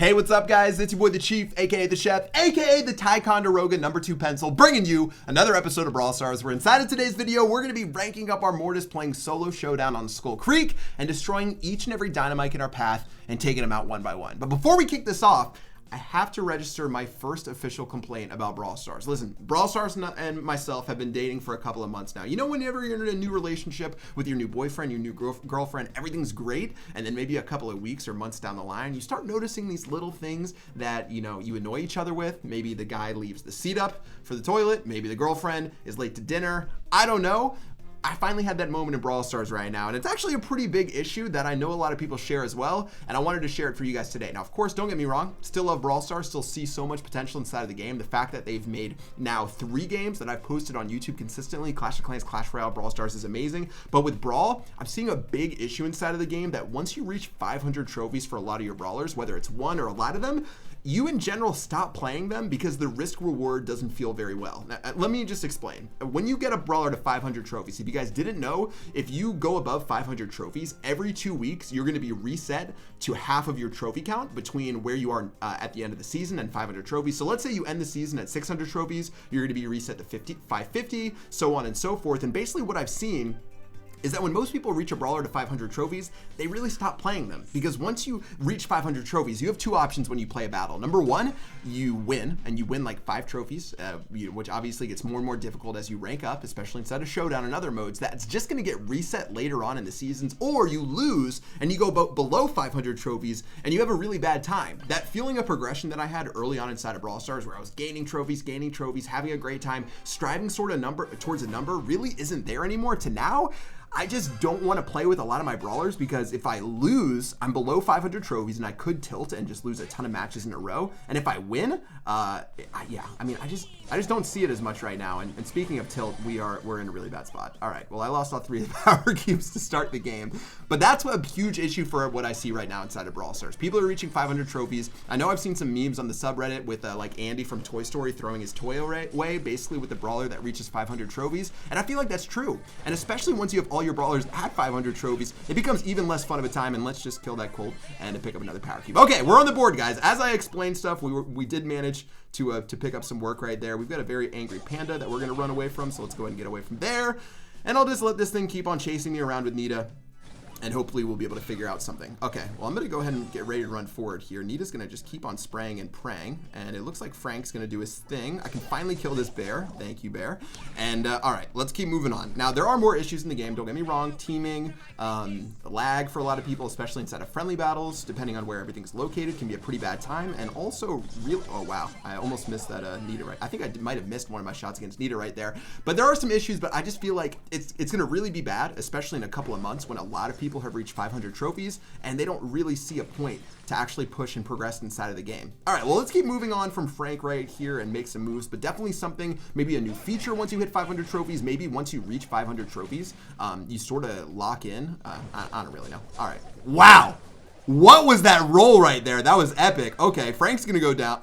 Hey, what's up, guys? It's your boy, the Chief, aka the Chef, aka the Ticonderoga #2 pencil, bringing you another episode of Brawl Stars, where inside of today's video, we're going to be ranking up our Mortis, playing solo Showdown on Skull Creek, and destroying each and every dynamite in our path and taking them out one by one. But before we kick this off, I have to register my first official complaint about Brawl Stars. Listen, Brawl Stars and myself have been dating for a couple of months now. You know, whenever you're in a new relationship with your new boyfriend, your new girlfriend, everything's great, and then maybe a couple of weeks or months down the line, you start noticing these little things that, you know, you annoy each other with. Maybe the guy leaves the seat up for the toilet. Maybe the girlfriend is late to dinner. I don't know. I finally had that moment in Brawl Stars right now, and it's actually a pretty big issue that I know a lot of people share as well, and I wanted to share it for you guys today. Now, of course, don't get me wrong, still love Brawl Stars, still see so much potential inside of the game. The fact that they've made now 3 games that I've posted on YouTube consistently, Clash of Clans, Clash Royale, Brawl Stars, is amazing. But with Brawl, I'm seeing a big issue inside of the game that once you reach 500 trophies for a lot of your brawlers, whether it's one or a lot of them, you in general stop playing them because the risk reward doesn't feel very well. Now, let me just explain. When you get a brawler to 500 trophies, if you guys didn't know, if you go above 500 trophies, every 2 weeks, you're going to be reset to half of your trophy count between where you are at the end of the season and 500 trophies. So let's say you end the season at 600 trophies, you're going to be reset to 550, so on and so forth. And basically what I've seen is that when most people reach a brawler to 500 trophies, they really stop playing them. Because once you reach 500 trophies, you have 2 options when you play a battle. Number 1, you win, and you win like 5 trophies, which obviously gets more and more difficult as you rank up, especially inside of Showdown and other modes. That's just gonna get reset later on in the seasons, or you lose and you go below 500 trophies and you have a really bad time. That feeling of progression that I had early on inside of Brawl Stars, where I was gaining trophies, having a great time, striving towards a number, really isn't there anymore. To now, I just don't want to play with a lot of my brawlers, because if I lose, I'm below 500 trophies and I could tilt and just lose a ton of matches in a row. And if I win, I just don't see it as much right now. And speaking of tilt, we're in a really bad spot. All right, well, I lost all 3 of the power cubes to start the game, but that's a huge issue for what I see right now inside of Brawl Stars. People are reaching 500 trophies. I know I've seen some memes on the subreddit with like Andy from Toy Story throwing his toy away, basically with the brawler that reaches 500 trophies. And I feel like that's true. And especially once you have all your brawlers at 500 trophies, it becomes even less fun of a time. And let's just kill that Colt and pick up another power cube. Okay, we're on the board, guys. As I explained stuff, we did manage to pick up some work right there. We've got a very angry panda that we're gonna run away from, so let's go ahead and get away from there. And I'll just let this thing keep on chasing me around with Nita, and hopefully we'll be able to figure out something. Okay, well, I'm going to go ahead and get ready to run forward here. Nita's going to just keep on spraying and praying, and it looks like Frank's going to do his thing. I can finally kill this bear. Thank you, bear. And, all right, let's keep moving on. Now, there are more issues in the game. Don't get me wrong. Teaming, lag for a lot of people, especially inside of friendly battles, depending on where everything's located, can be a pretty bad time. And also, oh, wow, I almost missed that Nita right. I think I might have missed one of my shots against Nita right there. But there are some issues, but I just feel like it's going to really be bad, especially in a couple of months when a lot of people have reached 500 trophies and they don't really see a point to actually push and progress inside of the game. All right, well, let's keep moving on from Frank right here and make some moves, but definitely something, maybe a new feature once you hit 500 trophies, maybe once you reach 500 trophies, you sort of lock in. I don't really know. All right, wow. What was that roll right there? That was epic. Okay, Frank's gonna go down.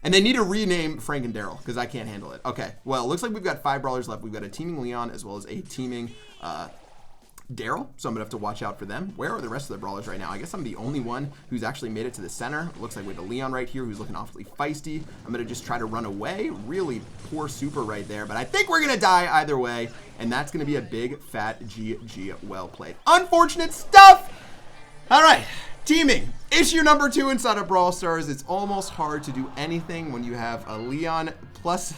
And they need to rename Frank and Daryl because I can't handle it. Okay, well, it looks like we've got 5 brawlers left. We've got a teaming Leon as well as a teaming Daryl, so I'm gonna have to watch out for them. Where are the rest of the brawlers right now? I guess I'm the only one who's actually made it to the center. It looks like we have a Leon right here who's looking awfully feisty. I'm gonna just try to run away. Really poor super right there, but I think we're gonna die either way, and that's gonna be a big fat GG. Well played. Unfortunate stuff. All right, teaming. Issue number 2 inside of Brawl Stars. It's almost hard to do anything when you have a Leon plus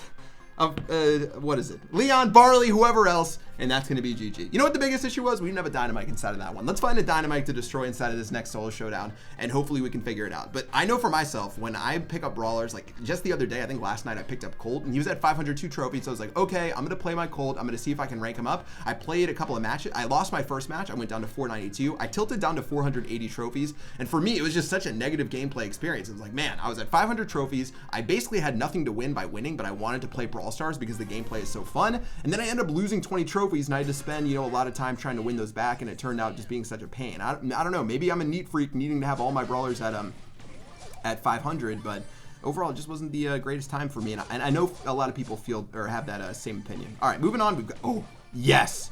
what is it? Leon, Barley, whoever else, and that's going to be GG. You know what the biggest issue was? We didn't have a dynamite inside of that one. Let's find a dynamite to destroy inside of this next solo showdown, and hopefully we can figure it out. But I know for myself, when I pick up brawlers, like just the other day, I think last night I picked up Colt, and he was at 502 trophies, so I was like, okay, I'm going to play my Colt. I'm going to see if I can rank him up. I played a couple of matches. I lost my first match. I went down to 492. I tilted down to 480 trophies, and for me, it was just such a negative gameplay experience. It was like, man, I was at 500 trophies. I basically had nothing to win by winning, but I wanted to play Brawl Stars because the gameplay is so fun, and then I end up losing 20 trophies, and I had to spend, you know, a lot of time trying to win those back, and it turned out just being such a pain. I don't know, maybe I'm a neat freak needing to have all my brawlers at 500, but overall it just wasn't the greatest time for me, and I know a lot of people feel or have that same opinion. All right, moving on. We've got, oh yes,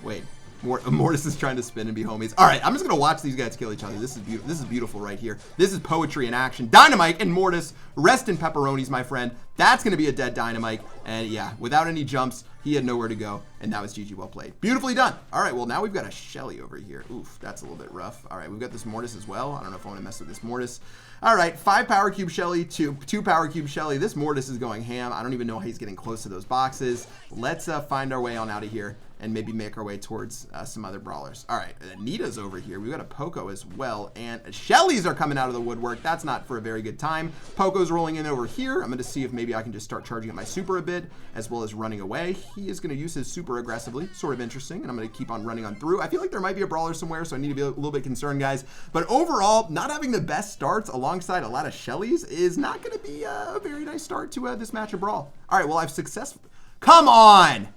wait, Mortis is trying to spin and be homies. All right, I'm just gonna watch these guys kill each other. This is beautiful right here. This is poetry in action. Dynamite and Mortis, rest in pepperonis, my friend. That's gonna be a dead Dynamite, and yeah, without any jumps, he had nowhere to go, and that was GG, well played. Beautifully done. All right, well now we've got a Shelly over here. Oof, that's a little bit rough. All right, we've got this Mortis as well. I don't know if I want to mess with this Mortis. All right, 5 power cube Shelly, 2 power cube Shelly. This Mortis is going ham. I don't even know how he's getting close to those boxes. Let's find our way on out of here and maybe make our way towards some other brawlers. All right, Anita's over here. We've got a Poco as well, and Shellys are coming out of the woodwork. That's not for a very good time. Poco's rolling in over here. I'm going to see if maybe I can just start charging up my super a bit, as well as running away. He is going to use his super aggressively, sort of interesting, and I'm going to keep on running on through. I feel like there might be a brawler somewhere, so I need to be a little bit concerned, guys. But overall, not having the best starts alongside a lot of Shellys is not going to be a very nice start to this match of Brawl. All right, well, I've successfully... Come on!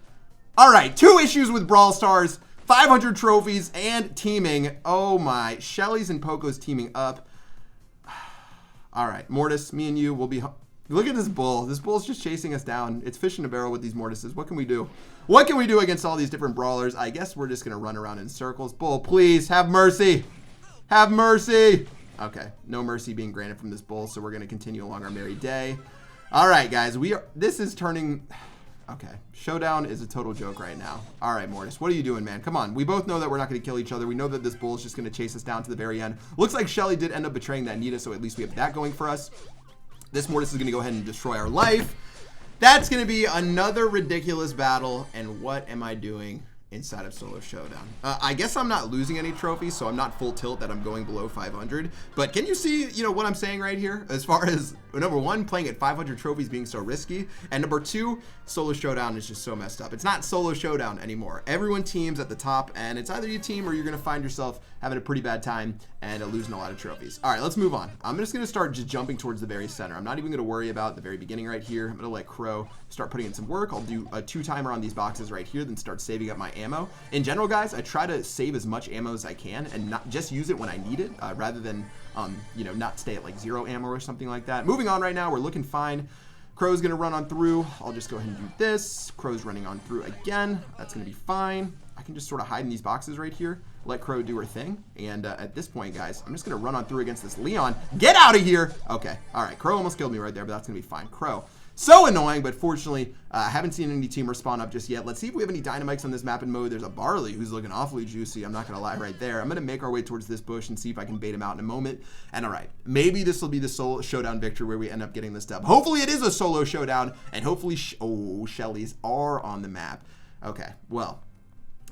All right, 2 issues with Brawl Stars, 500 trophies, and teaming. Oh my, Shellys and Poco's teaming up. All right, Mortis, me and you will be... Look at this bull. This bull's just chasing us down. It's fish in a barrel with these Mortises. What can we do? What can we do against all these different brawlers? I guess we're just going to run around in circles. Bull, please, have mercy. Have mercy. Okay, no mercy being granted from this bull, so we're going to continue along our merry day. All right, guys, this is turning... Okay, Showdown is a total joke right now. All right, Mortis, what are you doing, man? Come on. We both know that we're not going to kill each other. We know that this bull is just going to chase us down to the very end. Looks like Shelly did end up betraying that Nita, so at least we have that going for us. This Mortis is going to go ahead and destroy our life. That's going to be another ridiculous battle, and what am I doing inside of Solo Showdown? I guess I'm not losing any trophies, so I'm not full tilt that I'm going below 500. But can you see, what I'm saying right here? As far as, number 1, playing at 500 trophies being so risky, and number 2, Solo Showdown is just so messed up. It's not Solo Showdown anymore. Everyone teams at the top, and it's either you team or you're going to find yourself having a pretty bad time and losing a lot of trophies. All right, let's move on. I'm just going to start just jumping towards the very center. I'm not even going to worry about the very beginning right here. I'm going to let Crow start putting in some work. I'll do a 2-timer on these boxes right here, then start saving up my ammo. In general, guys, I try to save as much ammo as I can and not just use it when I need it, rather than, not stay at like 0 ammo or something like that. Moving on right now, we're looking fine. Crow's going to run on through. I'll just go ahead and do this. Crow's running on through again. That's going to be fine. I can just sort of hide in these boxes right here. Let Crow do her thing. And at this point, guys, I'm just going to run on through against this Leon. Get out of here. Okay. All right. Crow almost killed me right there, but that's going to be fine. Crow. So annoying, but fortunately, I haven't seen any team respawn up just yet. Let's see if we have any dynamites on this map and mode. There's a Barley who's looking awfully juicy. I'm not going to lie right there. I'm going to make our way towards this bush and see if I can bait him out in a moment. And all right, maybe this will be the solo showdown victory where we end up getting this dub. Hopefully it is a solo showdown, and hopefully, Shellys are on the map. Okay, well,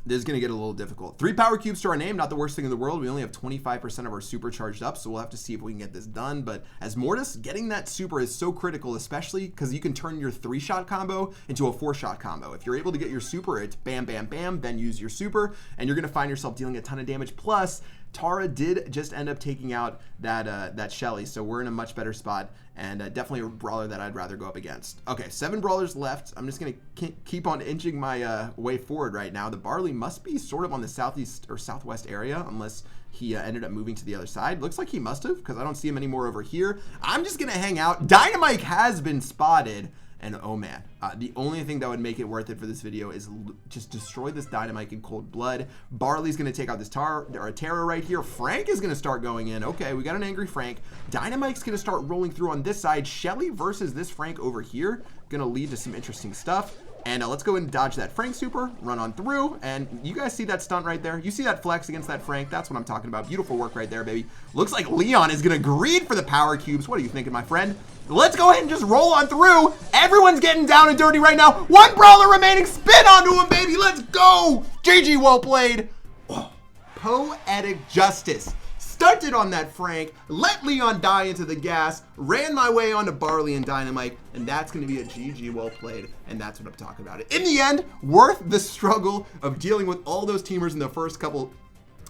this is going to get a little difficult. 3 power cubes to our name, not the worst thing in the world. We only have 25% of our super charged up, so we'll have to see if we can get this done. But as Mortis, getting that super is so critical, especially because you can turn your 3-shot combo into a 4-shot combo. If you're able to get your super, it's bam, bam, bam, then use your super, and you're going to find yourself dealing a ton of damage. Plus, Tara did just end up taking out that Shelly, so we're in a much better spot, and definitely a brawler that I'd rather go up against. Okay, 7 brawlers left. I'm just going to keep on inching my way forward right now. The Barley must be sort of on the southeast or southwest area, unless he ended up moving to the other side. Looks like he must have, because I don't see him anymore over here. I'm just going to hang out. Dynamite has been spotted. And oh man, the only thing that would make it worth it for this video is just destroy this Dynamite in cold blood. Barley's going to take out this Tara right here. Frank is going to start going in. Okay, we got an angry Frank. Dynamite's going to start rolling through on this side. Shelly versus this Frank over here. Going to lead to some interesting stuff. And let's go and dodge that Frank super, run on through, and you guys see that stunt right there? You see that flex against that Frank? That's what I'm talking about. Beautiful work right there, baby. Looks like Leon is going to greed for the power cubes. What are you thinking, my friend? Let's go ahead and just roll on through. Everyone's getting down and dirty right now. 1 brawler remaining. Spin onto him, baby. Let's go. GG, well played. Oh, poetic justice. Stunted on that Frank, let Leon die into the gas, ran my way onto Barley and Dynamite, and that's going to be a GG well played, and that's what I'm talking about. In the end, worth the struggle of dealing with all those teamers in the first couple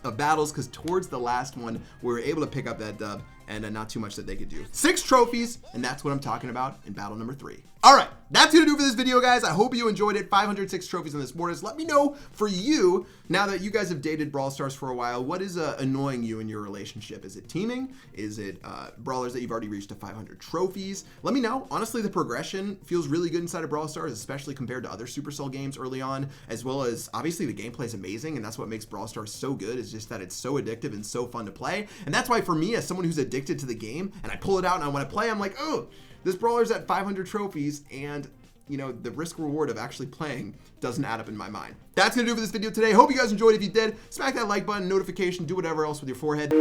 of battles, because towards the last one, we were able to pick up that dub, and not too much that they could do. 6 trophies, and that's what I'm talking about in battle number 3. All right, that's gonna do it for this video, guys. I hope you enjoyed it. 506 trophies on this Mortis. Let me know for you, now that you guys have dated Brawl Stars for a while, what is annoying you in your relationship? Is it teaming? Is it brawlers that you've already reached to 500 trophies? Let me know. Honestly, the progression feels really good inside of Brawl Stars, especially compared to other Supercell games early on, as well as obviously the gameplay is amazing, and that's what makes Brawl Stars so good, is just that it's so addictive and so fun to play. And that's why for me, as someone who's addicted to the game, and I pull it out and I want to play, I'm like, oh, this brawler's at 500 trophies, and you know, the risk reward of actually playing doesn't add up in my mind. That's gonna do it for this video today. Hope you guys enjoyed. If you did, smack that like button, notification, do whatever else with your forehead.